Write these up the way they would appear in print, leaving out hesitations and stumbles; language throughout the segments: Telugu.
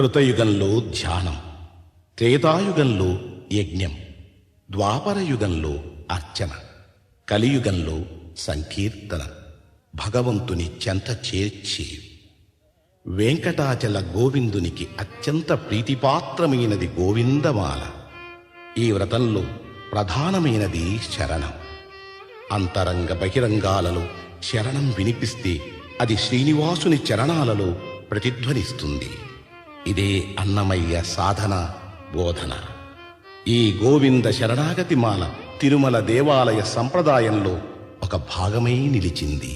కృతయుగంలో ధ్యానం, త్రేతాయుగంలో యజ్ఞం, ద్వాపరయుగంలో అర్చన, కలియుగంలో సంకీర్తన. భగవంతుని చెంత చేర్చి వెంకటాచల గోవిందునికి అత్యంత ప్రీతిపాత్రమైనది గోవిందమాల. ఈ వ్రతంలో ప్రధానమైనది శరణం. అంతరంగ బహిరంగాలలో శరణం వినిపిస్తే అది శ్రీనివాసుని చరణాలలో ప్రతిధ్వనిస్తుంది. ఇదే అన్నమయ్య సాధన బోధన. ఈ గోవింద శరణాగతి మాల తిరుమల దేవాలయ సంప్రదాయంలో ఒక భాగమై నిలిచింది.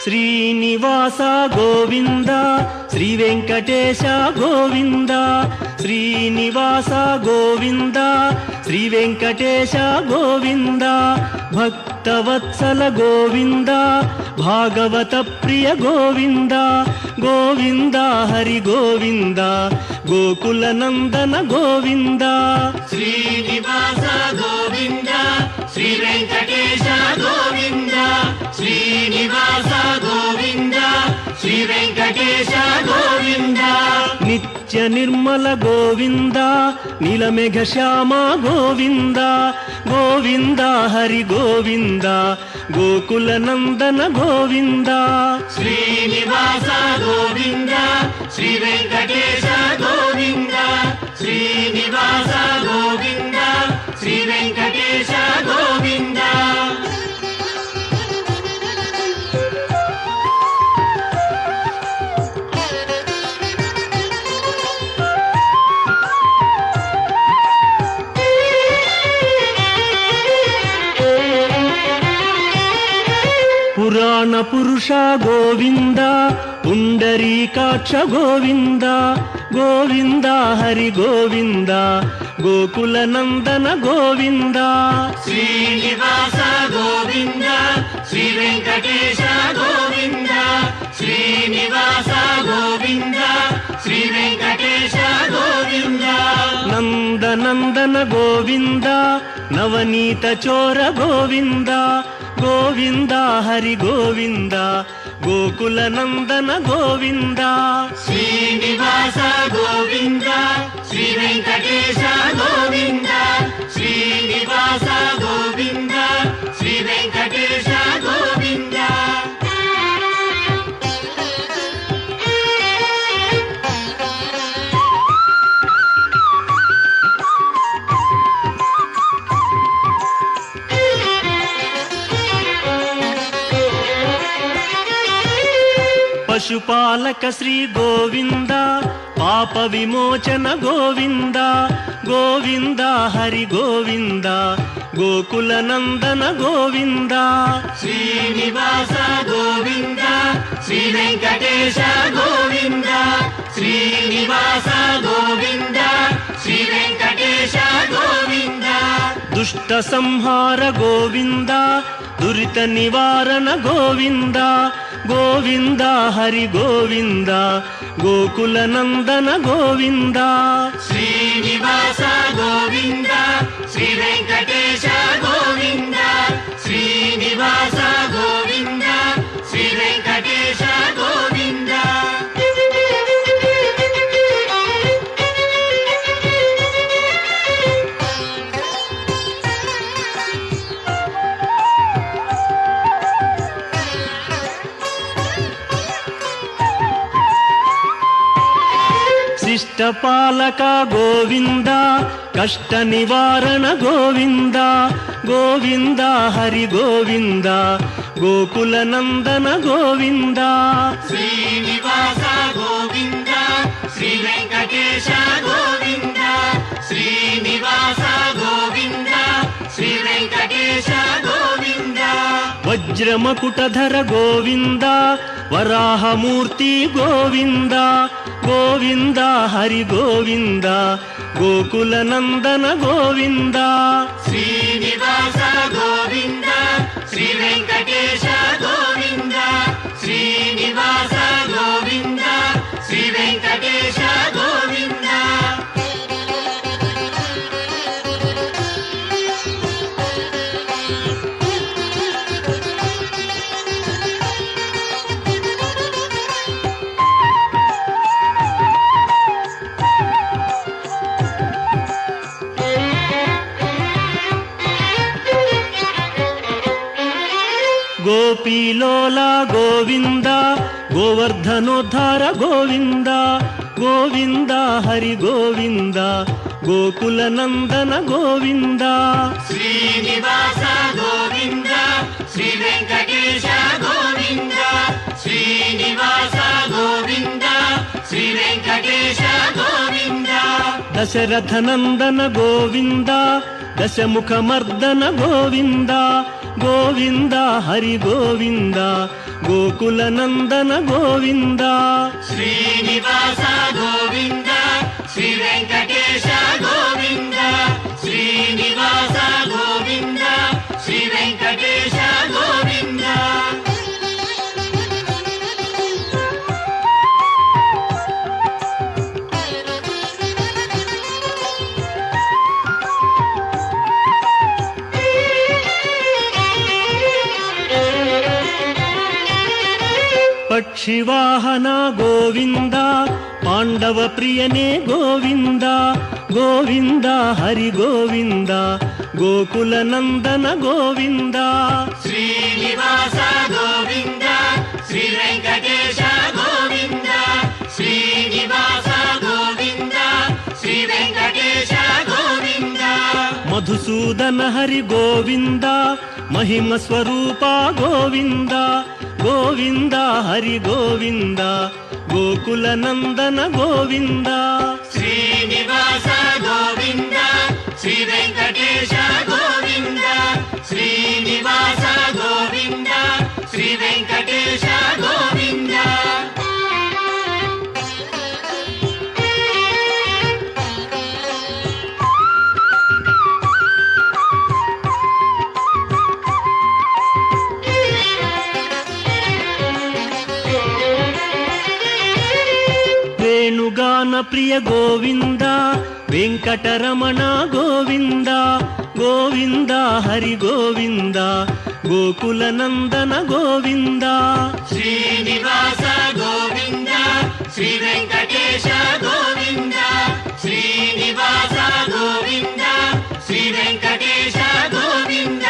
శ్రీనివాస గోవింద, శ్రీ వెంకటేశ గోవింద. శ్రీనివాస గోవింద, శ్రీ వెంకటేశ గోవింద. భక్తవత్సల గోవింద, భాగవత ప్రియ గోవింద. గోవింద హరి గోవింద, గోకుల నందన గోవింద. శ్రీనివాస గోవింద, శ్రీ వెంకటేశ గోవింద. శ్రీనివాస గోవింద, శ్రీ వెంకటేశ గోవింద. నిత్య నిర్మల గోవింద, నీలమేఘ శ్యామ గోవింద. గోవింద హరి గోవింద, గోకుల నందన గోవింద. శ్రీనివాస గోవింద, శ్రీ వెంకటేశ గోవింద. శ్రీనివాస గోవింద, శ్రీ వెంకటేశ గోవింద. పురాణ పురుష గోవింద, పుండరీకాక్ష గోవింద. గోవింద హరి గోవింద, గోకుల నందన గోవింద. శ్రీనివాస గోవింద, శ్రీ వెంకటేశ గోవింద. శ్రీనివాస గోవింద, శ్రీ వెంకటేశ గోవింద. నందనందన గోవింద, నవనీత చోర గోవింద. గోవింద హరి గోవింద, గోకుల నందన గోవింద. శ్రీనివాస గోవింద, శ్రీ వెంకటేశ గోవింద. శ్రీనివాస గోవింద, శ్రీ వెంకటేశ గోవింద. పశుపాలక శ్రీ గోవింద, పాప విమోచన గోవింద. గోవింద హరి గోవింద, గోకుల నందన గోవింద. శ్రీనివాస గోవింద, శ్రీ వెంకటేశ గోవింద. శ్రీనివాస గోవింద, శ్రీ వెంకటేశ గోవింద. దుష్ట సంహార గోవింద, దురిత నివారణ గోవింద. గోవింద హరి గోవింద, గోకుల నందన గోవింద. శ్రీనివాస గోవింద, శ్రీ వెంకటేశ గోవింద. శ్రీనివాస గోవింద, శ్రీ వెంకటేశ గోవింద. శిష్టపాలక గోవింద, కష్ట నివారణ గోవింద. గోవింద హరి గోవింద, గోకుల నందన గోవింద. శ్రీనివాస గోవింద, శ్రీ వెంకటేశ గోవింద. శ్రీనివాస గోవింద, శ్రీ వెంకటేశ గోవింద. వజ్రమకుటధర గోవింద, వరాహమూర్తి గోవింద. గోవింద హరి గోవింద, గోకుల నందన గోవింద. శ్రీనివాస గోవింద, ಗೋಪಿಲೋಲ ಗೋವಿಂದ ಗೋವರ್ಧನೋದ್ಧಾರ ಗೋವಿಂದ ಗೋವಿಂದ ಹರಿ ಗೋವಿಂದ ಗೋಕುಲ ನಂದನ ಗೋವಿಂದ ಶ್ರೀನಿವಾಸ ಗೋವಿಂದ ಶ್ರೀ ವೆಂಕಟೇಶ ಗೋವಿಂದ ಶ್ರೀನಿವಾಸ ಗೋವಿಂದ ಶ್ರೀ ವೆಂಕಟೇಶ ಗೋವಿಂದ ದಶರಥ ನಂದನ ಗೋವಿಂದ ದಶಮುಖ ಮರ್ದನ ಗೋವಿಂದ ಗೋವಿಂದ ಹರಿ ಗೋವಿಂದ ಗೋಕುಲ ನಂದನ ಗೋವಿಂದ ಶ್ರೀನಿವಾಸ ಗೋವಿಂದ ಶ್ರೀ ವೆಂಕಟೇಶ ಗೋವಿಂದ ಶ್ರೀನಿವಾಸ ಗೋವಿಂದ ಶ್ರೀ ವೆಂಕಟೇಶ ಗೋವಿಂದ ಪಕ್ಷಿವಾಹನ ಗೋವಿಂದ ಪಾಂಡವ ಪ್ರಿಯನೇ ಗೋವಿಂದ ಗೋವಿಂದ ಹರಿ ಗೋವಿಂದ ಗೋಕುಲ ನಂದನ ಗೋವಿಂದ ಶ್ರೀನಿವಾಸ ಗೋವಿಂದ ಶ್ರೀ ವೆಂಕಟೇಶ ಗೋವಿಂದ ಶ್ರೀನಿವಾಸ ಗೋವಿಂದ ಶ್ರೀ ವೆಂಕಟೇಶ ಗೋವಿಂದ ಮಧುಸೂದನ ಹರಿ ಗೋವಿಂದ ಮಹಿಮ ಸ್ವರೂಪ ಗೋವಿಂದ ಗೋವಿಂದ ಹರಿ ಗೋವಿಂದ ಗೋಕುಲ ನಂದನ ಗೋವಿಂದ ಶ್ರೀನಿವಾಸ ಗೋವಿಂದ ಶ್ರೀ ವೆಂಕಟೇಶ ಗೋವಿಂದ ಶ್ರೀನಿವಾಸ ಗೋವಿಂದ ಶ್ರೀ ವೆಂಕಟೇಶ ಗೋವಿಂದ ವೇಣುಗಾನ ಪ್ರಿಯ ಗೋವಿಂದ ವೆಂಕಟರಮಣ ಗೋವಿಂದ ಗೋವಿಂದ ಹರಿ ಗೋವಿಂದ ಗೋಕುಲ ನಂದನ ಗೋವಿಂದ ಶ್ರೀನಿವಾಸ ಗೋವಿಂದ ಶ್ರೀ ವೆಂಕಟೇಶ ಗೋವಿಂದ ಶ್ರೀನಿವಾಸ ಗೋವಿಂದ ಶ್ರೀ ವೆಂಕಟೇಶ ಗೋವಿಂದ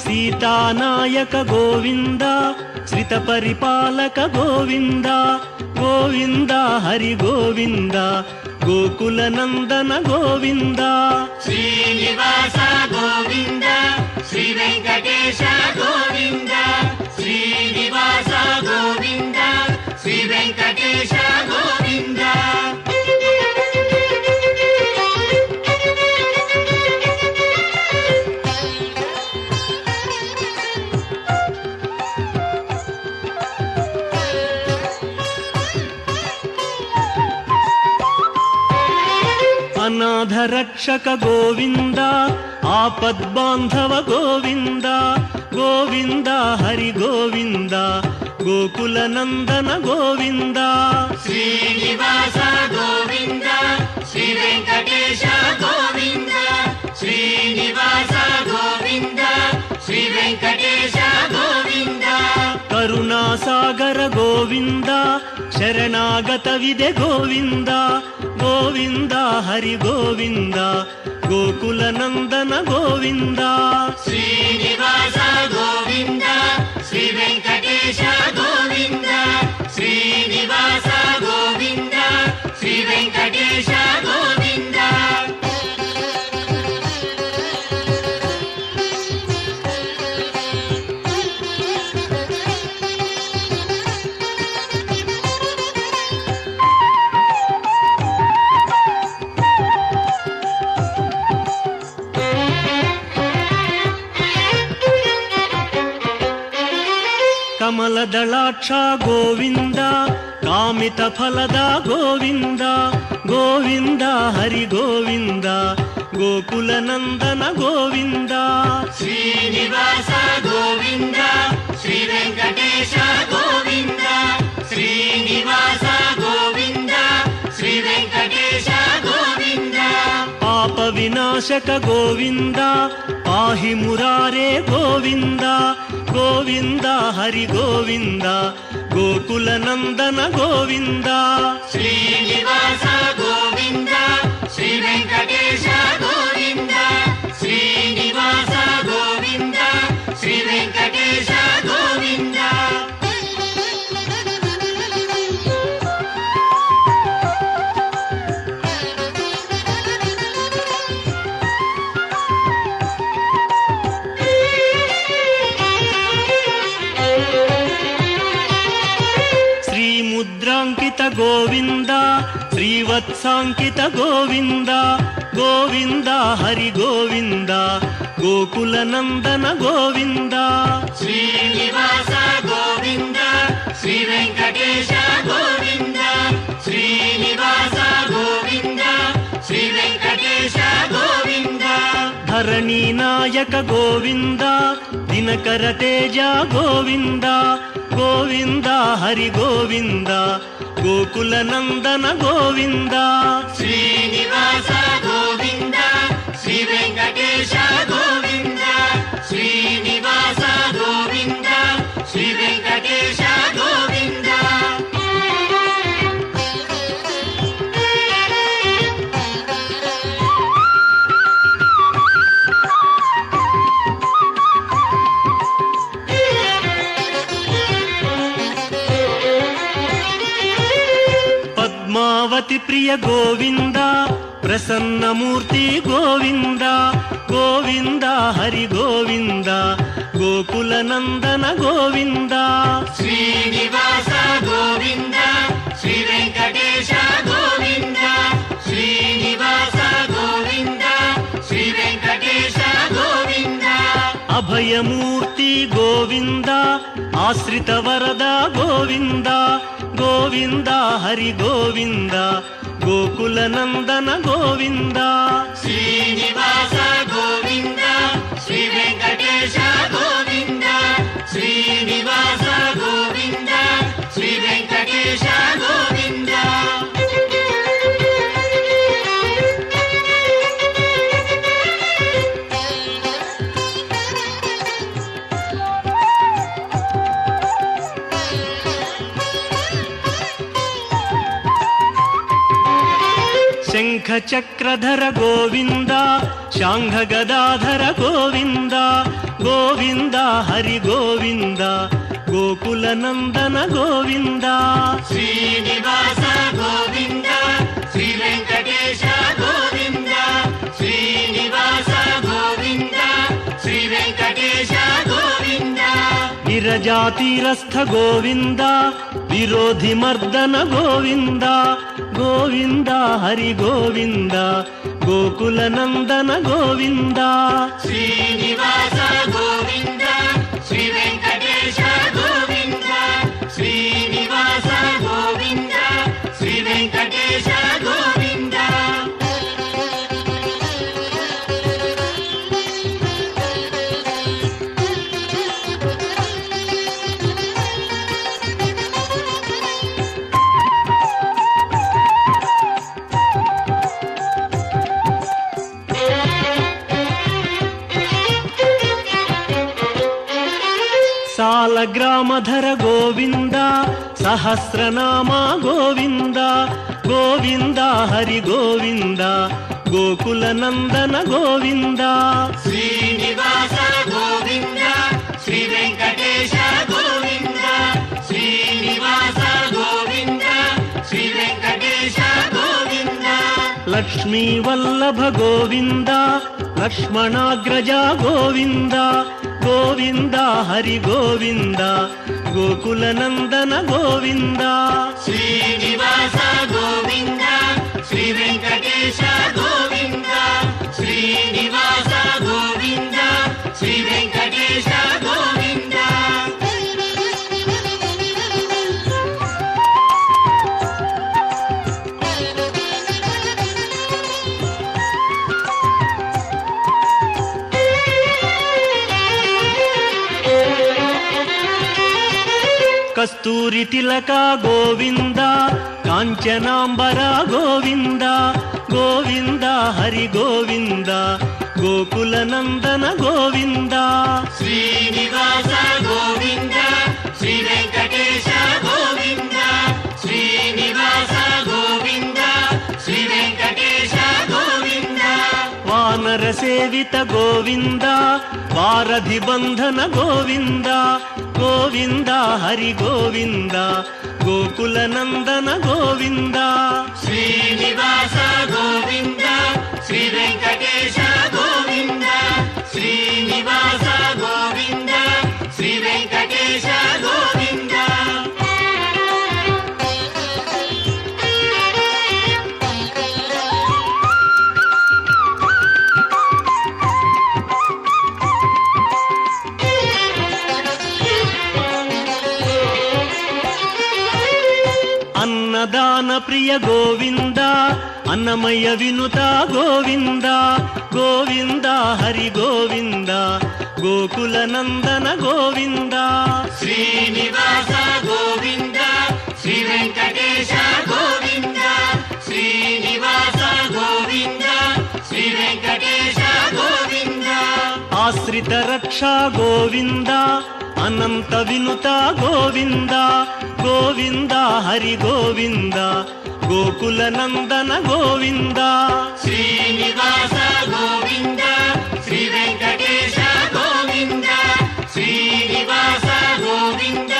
ಸೀತಾನಾಯಕ ಗೋವಿಂದ ಶ್ರಿತ ಪರಿಪಾಲಕ ಗೋವಿಂದ ಗೋವಿಂದ ಹರಿ ಗೋವಿಂದ ಗೋಕುಲ ನಂದನ ಗೋವಿಂದ ಶ್ರೀನಿವಾಸ ಗೋವಿಂದ ಶ್ರೀ ವೆಂಕಟೇಶ ಗೋವಿಂದ ಶ್ರೀನಿವಾಸ ಗೋವಿಂದ ಶ್ರೀ ವೆಂಕಟೇಶ ಗೋವಿಂದ ಅನಾಥ ರಕ್ಷಕ ಗೋವಿಂದ ಆಪದ್ಬಾಂಧವ ಗೋವಿಂದ ಗೋವಿಂದ ಹರಿ ಗೋವಿಂದ ಗೋಕುಲ ನಂದನ ಗೋವಿಂದ ಶ್ರೀನಿವಾಸ ಗೋವಿಂದ ಶ್ರೀ ವೆಂಕಟೇಶ ಗೋವಿಂದ ಶ್ರೀನಿವಾಸ ಗೋವಿಂದ ಶ್ರೀ ವೆಂಕಟೇಶ ಗೋವಿಂದ ಕರುಣಾಸಾಗರ ಗೋವಿಂದ ಶರಣಾಗತವಿದೆ ಗೋವಿಂದ ಗೋವಿಂದ ಹರಿ ಗೋವಿಂದ ಗೋಕುಲ ನಂದನ ಗೋವಿಂದ ಶ್ರೀನಿವಾಸ ಗೋವಿಂದ ಶ್ರೀ ವೆಂಕಟೇಶ ಗೋವಿಂದ ಶ್ರೀನಿವಾಸ ಗೋವಿಂದ ಶ್ರೀ ವೆಂಕಟೇಶ ಗೋವಿಂದ ಕಮಲದಳಾಕ್ಷ ಗೋವಿಂದ ಕಾಮಿತ ಫಲದ ಗೋವಿಂದ ಗೋವಿಂದ ಹರಿ ಗೋವಿಂದ ಗೋಕುಲ ನಂದನ ಗೋವಿಂದ ಶ್ರೀನಿವಾಸ ಗೋವಿಂದ ಶ್ರೀ ವೆಂಕಟೇಶ ಗೋವಿಂದ ಶ್ರೀನಿವಾಸ ಗೋವಿಂದ ಶ್ರೀ ವೆಂಕಟೇಶ ಗೋವಿಂದ ಪಾಪ ವಿನಾಶಕ ಗೋವಿಂದ ಪಾಹಿ ಮುರಾರೇ ಗೋವಿಂದ ಗೋವಿಂದ ಹರಿ ಗೋವಿಂದ ಗೋಕುಲ ನಂದನ ಗೋವಿಂದ ಶ್ರೀನಿವಾಸ ಗೋವಿಂದ ಶ್ರೀ ವೆಂಕಟೇಶ ಗೋವಿಂದ ಶ್ರೀನಿವಾಸ ಗೋವಿಂದ ಶ್ರೀ ವೆಂಕಟೇಶ ಗೋವಿಂದ ಪಾಲಿತ ಗೋವಿಂದ ಶ್ರೀವತ್ಸಾಂಕಿತ ಗೋವಿಂದ ಗೋವಿಂದ ಹರಿ ಗೋವಿಂದ ಗೋಕುಲ ನಂದನ ಗೋವಿಂದ ಶ್ರೀನಿವಾಸ ಗೋವಿಂದ ಶ್ರೀ ವೆಂಕಟೇಶ ಗೋವಿಂದ ಶ್ರೀನಿವಾಸ ಗೋವಿಂದ ಶ್ರೀ ವೆಂಕಟೇಶ ಗೋವಿಂದ ಧರಣಿ ನಾಯಕ ಗೋವಿಂದ ದಿನಕರ ತೇಜ ಗೋವಿಂದ ಗೋವಿಂದ ಹರಿ ಗೋವಿಂದ ಗೋಕುಲ ನಂದನ ಗೋವಿಂದ ಶ್ರೀನಿವಾಸ ಗೋವಿಂದ ಶ್ರೀ ವೆಂಕಟೇಶ ಗೋವಿಂದ ಶ್ರೀನಿವಾಸ ಗೋವಿಂದ ಶ್ರೀ ವೆಂಕಟೇಶ ಗೋವಿಂದ ಪದ್ಮಾವತಿ ಪ್ರಿಯ ಗೋವಿಂದ ಪ್ರಸನ್ನ ಮೂರ್ತಿ ಗೋವಿಂದ ಗೋವಿಂದ ಹರಿ ಗೋವಿಂದ ಗೋಕುಲ ನಂದನ ಗೋವಿಂದ ಶ್ರೀನಿವಾಸ ಗೋವಿಂದ ಶ್ರೀ ವೆಂಕಟೇಶ ಗೋವಿಂದ ಶ್ರೀನಿವಾಸ ಗೋವಿಂದ ಶ್ರೀ ವೆಂಕಟೇಶ ಗೋವಿಂದ ಅಭಯ ಮೂರ್ತಿ ಗೋವಿಂದ ಆಶ್ರಿತ ವರದ ಗೋವಿಂದ ಗೋವಿಂದ ಹರಿ ಗೋವಿಂದ ಗೋಕುಲ ನಂದನ ಗೋವಿಂದ ಶ್ರೀನಿವಾಸ ಗೋವಿಂದ ಶ್ರೀ ವೆಂಕಟೇಶ ಗೋವಿಂದ ಶ್ರೀನಿವಾಸ ಗೋವಿಂದ ಶ್ರೀ ವೆಂಕಟೇಶ ಗೋವಿಂದ ಶಂಖ ಚಕ್ರಧರ ಗೋವಿಂದ ಶಾಂಘ ಗದಾಧರ ಗೋವಿಂದ ಗೋವಿಂದ ಹರಿ ಗೋವಿಂದ ಗೋಕುಲ ನಂದನ ಗೋವಿಂದ ಶ್ರೀನಿವಾಸ ಗೋವಿಂದ ಶ್ರೀ ವೆಂಕಟೇಶ ಗೋವಿಂದ ಶ್ರೀನಿವಾಸ ಗೋವಿಂದ ಶ್ರೀ ವೆಂಕಟೇಶ ಗೋವಿಂದ ವಿರಜಾತಿರಸ್ಥ ಗೋವಿಂದ ವಿರೋಧಿ ಮರ್ದನ ಗೋವಿಂದ ಗೋವಿಂದ ಹರಿ ಗೋವಿಂದ ಗೋಕುಲ ನಂದನ ಗೋವಿಂದ ಶ್ರೀನಿವಾಸ ಗೋವಿಂದ ಶ್ರೀ ವೆಂಕಟೇಶ ಗೋವಿಂದ ಶ್ರೀನಿವಾಸ ಗೋವಿಂದ ಶ್ರೀ ವೆಂಕಟೇಶ ಗೋವಿಂದ ಸಾಲಗ್ರಾಮಧರ ಗೋವಿಂದ ಸಹಸ್ರನಾಮ ಗೋವಿಂದ ಗೋವಿಂದ ಹರಿ ಗೋವಿಂದ ಗೋಕುಲ ನಂದನ ಗೋವಿಂದ ಶ್ರೀನಿವಾಸ ಗೋವಿಂದ ಶ್ರೀ ವೆಂಕಟೇಶ ಗೋವಿಂದ ಶ್ರೀನಿವಾಸ ಗೋವಿಂದ ಶ್ರೀ ವೆಂಕಟೇಶ ಗೋವಿಂದ ಲಕ್ಷ್ಮೀ ವಲ್ಲಭ ಗೋವಿಂದ ಲಕ್ಷ್ಮಣಾಗ್ರಜ ಗೋವಿಂದ ಗೋವಿಂದ ಹರಿ ಗೋವಿಂದ ಗೋಕುಲ ನಂದನ ಗೋವಿಂದ ಶ್ರೀನಿವಾಸ ಗೋವಿಂದ ಶ್ರೀ ವೆಂಕಟೇಶ ಗೋವಿಂದ ಶ್ರೀನಿವಾಸ ಗೋವಿಂದ ಶ್ರೀ ವೆಂಕಟೇಶ ಗೋವಿಂದ ಕಸ್ತೂರಿ ತಿಲಕ ಗೋವಿಂದ ಕಾಂಚನಾಂಬರ ಗೋವಿಂದ ಗೋವಿಂದ ಹರಿ ಗೋವಿಂದ ಗೋಕುಲ ನಂದನ ಗೋವಿಂದ ಶ್ರೀನಿವಾಸ ಗೋವಿಂದ ಶ್ರೀ ವೆಂಕಟೇಶ ಗೋವಿಂದ ಶ್ರೀನಿವಾಸ ಗೋವಿಂದ ಶ್ರೀ ವೆಂಕಟೇಶ ಗೋವಿಂದ ವಾನರ ಸೇವಿತ ಗೋವಿಂದ ವಾರಧಿ ಬಂಧನ ಗೋವಿಂದ ಗೋವಿಂದ ಹರಿ ಗೋವಿಂದ ಗೋಕುಲ ನಂದನ ಗೋವಿಂದ ಶ್ರೀನಿವಾಸ ಗೋವಿಂದ ಶ್ರೀ ವೆಂಕಟೇಶ ಗೋವಿಂದ ಶ್ರೀನಿವಾಸ ಗೋವಿಂದ ಶ್ರೀ ವೆಂಕಟೇಶ ಗೋವಿಂದ ప్రియ గోవింద అన్నమయ్య వినుత గోవింద గోవింద హరి గోవింద గోకుల నందన గోవింద శ్రీనివాస గోవింద శ్రీ వెంకటేశ గోవింద శ్రీనివాస గోవింద శ్రీ వెంకటేశ గోవింద ఆశ్రిత రక్షా గోవింద అనంత వినుత గోవింద గోవింద హరి గోవింద గోకుల నందన గోవింద శ్రీనివాస గోవింద శ్రీ వెంకటేశ గోవింద శ్రీనివాస గోవింద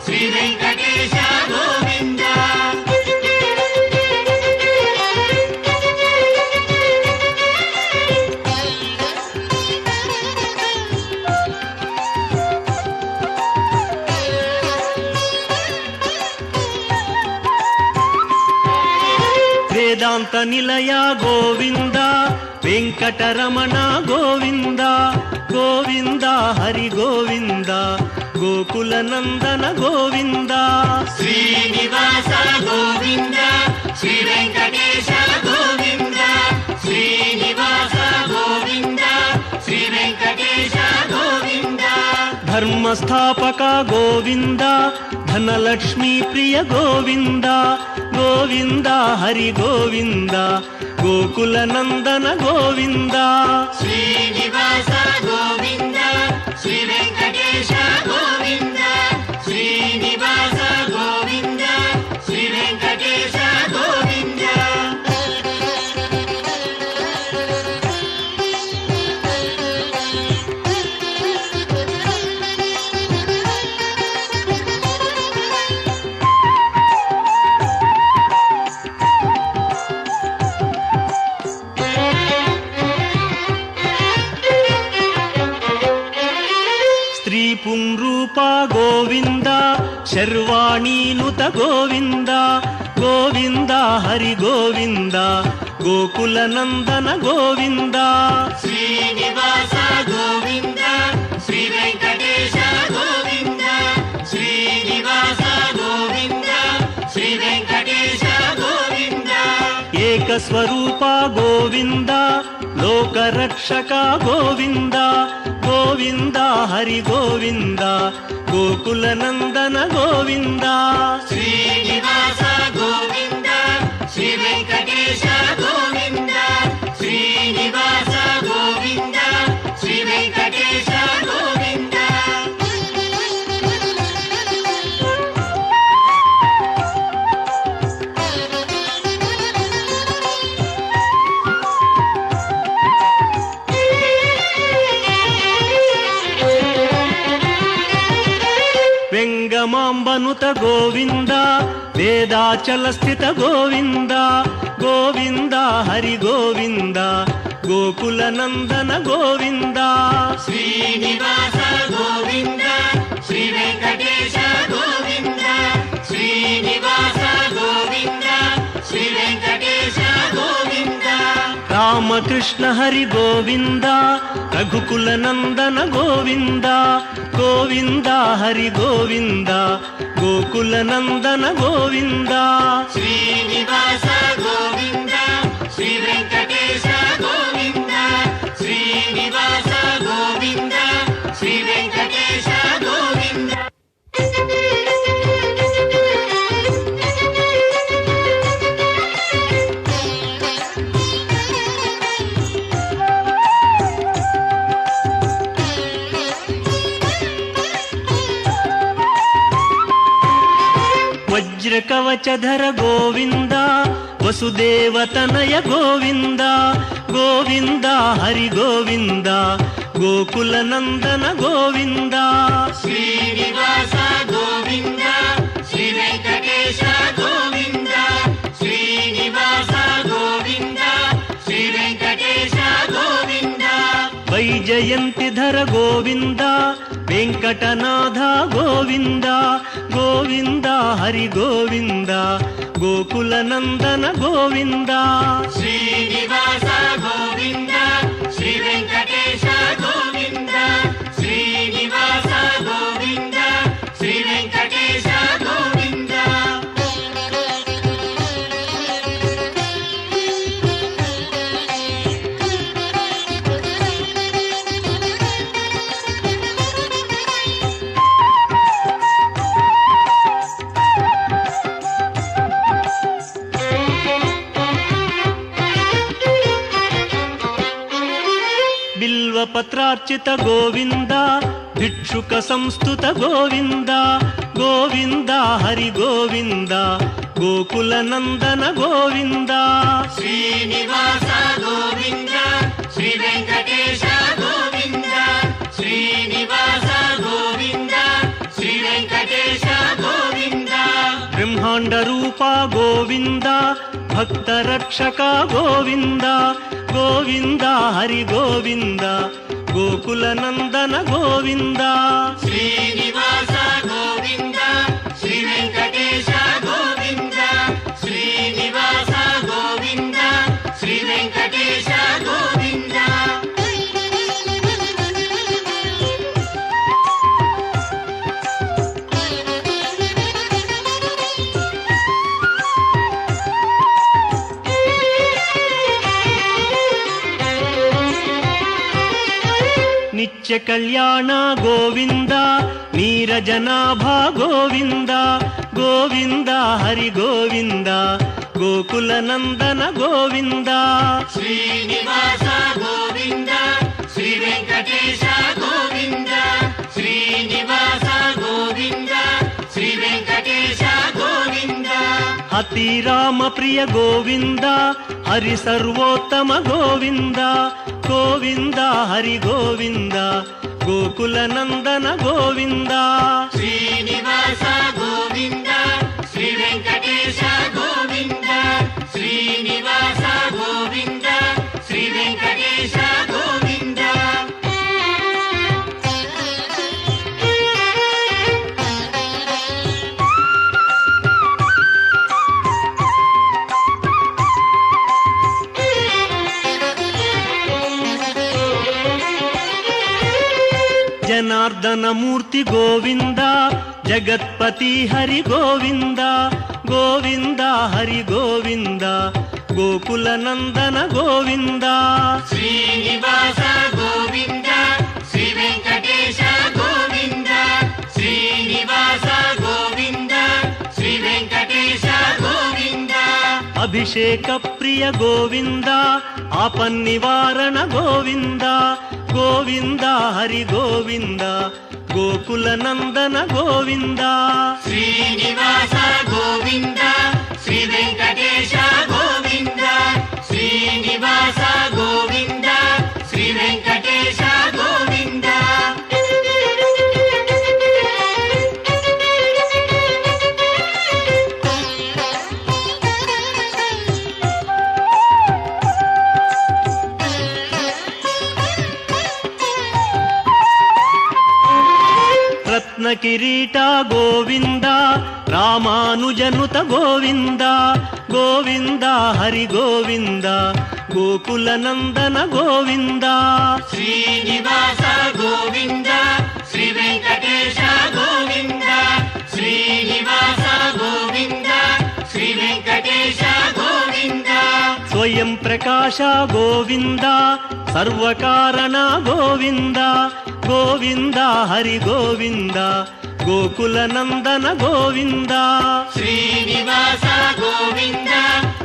శ్రీ వెంకటేశ గోవింద వేదాంత నిలయ గోవింద వెంకటరమణ గోవింద గోవింద హరి గోవింద గోకుల నందన గోవింద శ్రీనివాస గోవింద శ్రీ వెంకటేశ గోవింద శ్రీనివాస గోవింద శ్రీ వెంకటేశ గోవింద ధర్మస్థాపక గోవింద ధనలక్ష్మీ ప్రియ గోవింద గోవింద హరి గోవింద గోకుల నందన గోవింద శ్రీనివాస గోవింద శ్రీ వెంకటేశ గోవింద శ్రీనివాస గోవింద శ్రీ వెంకటేశ గోవింద స్త్రీ పుంరూప గోవింద శర్వాణీనుత గోవింద గోవింద హరి గోవింద గోకుల నందన గోవింద శ్రీనివాస గోవింద శ్రీ వెంకటేశ గోవింద శ్రీనివాస గోవింద శ్రీ వెంకటేశ గోవింద ఏకస్వరూప గోవింద లోకరక్షక గోవింద గోవింద హరి గోవింద గోకుల నందన గోవింద శ్రీనివాస గోవింద శ్రీ వెంకటేశ గోవింద శ్రీనివాస గోవింద శ్రీ వెంకటేశ గోవింద వెంగమాంబనుత గోవింద వేదాచల స్థిత గోవింద గోవింద హరి గోవింద గోకుల నందన గోవింద శ్రీనివాస గోవింద శ్రీ వెంకటేశ గోవింద శ్రీనివాస గోవింద శ్రీ వెంకటేశ గోవింద రామకృష్ణ హరి గోవింద రఘుకుల నందన గోవింద గోవింద హరి గోవింద గోకుల నందన గోవింద శ్రీనివాస గోవింద శ్రీ వెంకటేశ గోవింద శ్రీనివాస గోవింద శ్రీ వెంకటేశ గోవింద వజ్రకవచధర గోవింద వసుదేవతనయ గోవింద గోవింద హరి గోవింద గోకుల నందన గోవింద శ్రీనివాస గోవింద శ్రీ వెంకటేశ గోవింద శ్రీనివాస గోవింద శ్రీ వెంకటేశ గోవింద వైజయంతిధర గోవింద వెంకటనాథ గోవింద గోవింద హరి గోవింద గోకుల నందన గోవింద శ్రీనివాస గోవింద శ్రీ వెంకటేశ గోవింద శ్రీనివాస గోవింద శ్రీ వెంకటేశ గోవింద బిల్వపత్రార్చిత గోవింద భిక్షుక సంస్థుత గోవింద గోవింద హరి గోవింద గోకుల నందన గోవింద శ్రీనివాస గోవింద శ్రీ వెంకటేశ గోవింద శ్రీనివాస గోవింద శ్రీ వెంకటేశ గోవింద బ్రహ్మాండ రూప గోవింద భక్త రక్షక గోవింద గోవింద హరి గోవింద గోకుల నందన గోవింద శ్రీనివాస గోవింద శ్రీ వెంకటేశ గోవింద శ్రీనివాస గోవింద శ్రీ వెంకటేశ గోవింద నిత్య కళ్యాణ గోవింద నీరజనాభ గోవింద గోవింద హరి గోవింద గోకుల నందన గోవింద శ్రీనివాస గోవింద శ్రీ వెంకటేశ గోవింద శ్రీనివాస గోవింద శ్రీ వెంకటేశ గోవింద అతి రామ ప్రియ గోవింద హరి సర్వోత్తమ గోవింద గోవింద హరి గోవింద గోకుల నందన గోవింద శ్రీనివాస గోవింద శ్రీ వెంకటేశ గోవింద శ్రీనివాస గోవింద శ్రీ వెంకటేశ గోవింద జనార్దన మూర్తి గోవింద జగత్పతి హరి గోవింద గోవింద హరి గోవింద గోకుల నందన గోవింద శ్రీనివాస గోవింద శ్రీ వెంకటేశ గోవింద శ్రీనివాస గోవింద శ్రీ వెంకటేశ గోవింద అభిషేక ప్రియ గోవింద ఆపన్నివారణ గోవింద గోవింద హరి గోవింద గోకుల నందన గోవింద శ్రీనివాస గోవింద శ్రీ వెంకటేశ గోవింద శ్రీనివాస గోవింద శ్రీ వెంకటేశ గోవింద రత్న కిరీట గోవింద రామానుజనుత గోవింద గోవింద హరి గోవింద గోకుల నందన గోవింద శ్రీనివాస గోవింద శ్రీ వెంకటేశ గోవింద శ్రీనివాస గోవింద శ్రీ వెంకటేశ గోవింద స్వయం ప్రకాశ గోవింద సర్వకారణ గోవింద గోవింద హరి గోవింద గోకుల నందన గోవింద శ్రీనివాస గోవింద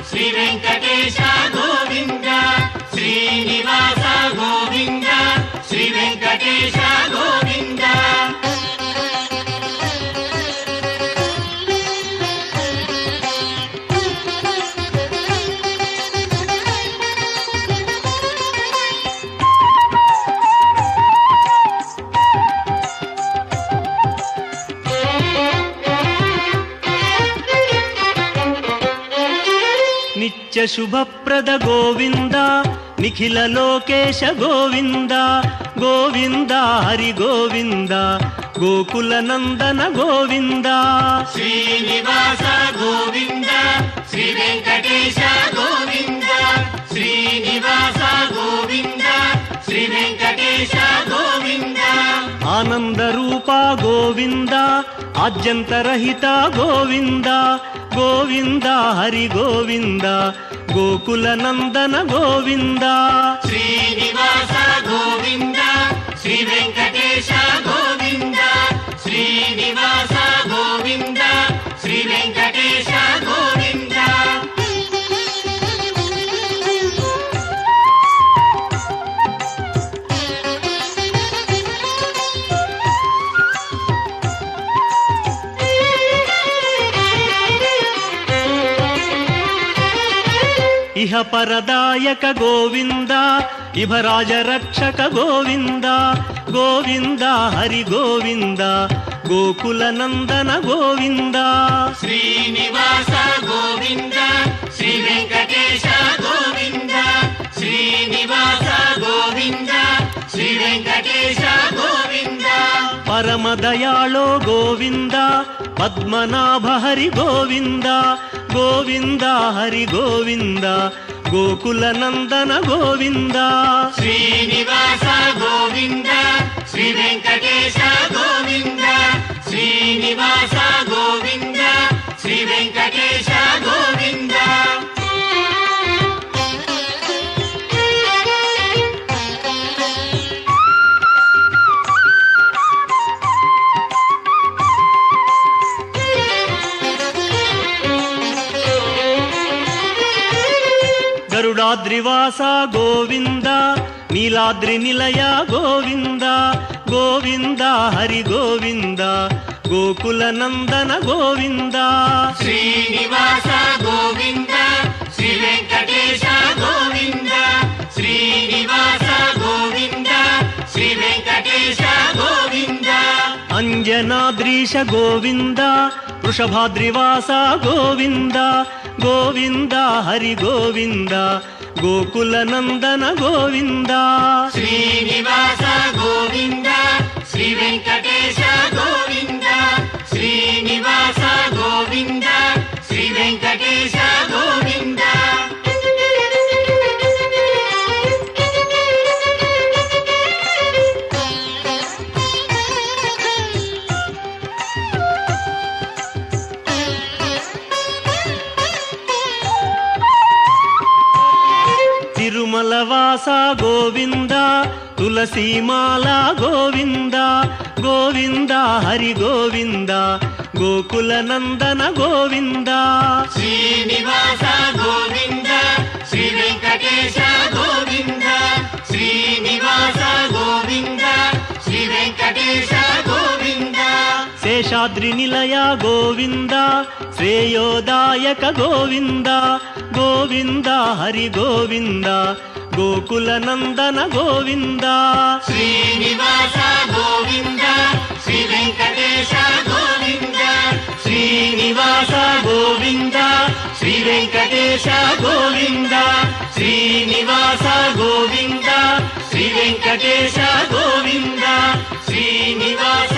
శ్రీ వెంకటేశ గోవింద శ్రీనివాస గోవింద శ్రీ వెంకటేశ గోవింద నిత్య శుభప్రద గోవింద నిఖిల లోకేశ గోవింద గోవింద హరి గోవింద గోకుల నందన గోవింద శ్రీనివాస గోవింద శ్రీ వెంకటేశ గోవింద శ్రీనివాస గోవింద శ్రీ వెంకటేశ గోవింద ఆనంద రూప గోవింద ఆద్యంతరహిత గోవింద గోవింద హరి గోవింద గోకుల నందన గోవింద శ్రీనివాస గోవింద శ్రీ వెంకటేశ గోవింద శ్రీనివాస గోవింద శ్రీ వెంకటేశ గోవింద ఇహ పరదాయక గోవింద ఇభరాజ రక్షక గోవింద గోవింద హరి గోవింద గోకుల నందన గోవింద శ్రీనివాస గోవింద శ్రీ వెంకటేశ గోవింద శ్రీనివాస గోవింద శ్రీ వెంకటేశ గోవింద పరమదయాళో గోవింద పద్మనాభ హరి గోవింద గోవింద హరి గోవింద గోకుల నందన గోవింద శ్రీనివాస గోవింద శ్రీ వెంకటేశ గోవింద శ్రీనివాస గోవింద శ్రీ వెంకటేశ గోవింద గరుడాద్రివాస గోవింద నీలాద్రి నిలయ గోవింద గోవింద హరి గోవింద గోకుల నందన గోవింద శ్రీనివాస గోవింద శ్రీ వెంకటేశ గోవింద శ్రీనివాస గోవింద శ్రీ వెంకటేశ గోవింద అంజనాద్రీశ గోవింద వృషభాద్రివాస గోవింద గోవింద హరి గోవింద గోకుల నందన గోవింద శ్రీనివాస గోవింద శ్రీ వెంకటేశ గోవింద శ్రీనివాస గోవింద శ్రీ వెంకటేశ గోవింద తిరుమలవాస గోవింద తులసీమాల గోవింద గోవింద హరి గోవింద గోకుల నందన గోవింద శ్రీనివాస గోవింద శ్రీ వెంకటేశ గోవింద శ్రీనివాస గోవింద శ్రీ వెంకటేశ గోవింద శేషాద్రి నిలయ గోవింద శ్రేయోదాయక గోవింద గోవింద హరి గోవింద గోకుల నందన గోవింద శ్రీనివాస గోవింద శ్రీ వెంకటేశ గోవింద శ్రీనివాస గోవింద శ్రీ వెంకటేశ గోవింద శ్రీనివాస గోవింద శ్రీ వెంకటేశ గోవింద శ్రీనివాస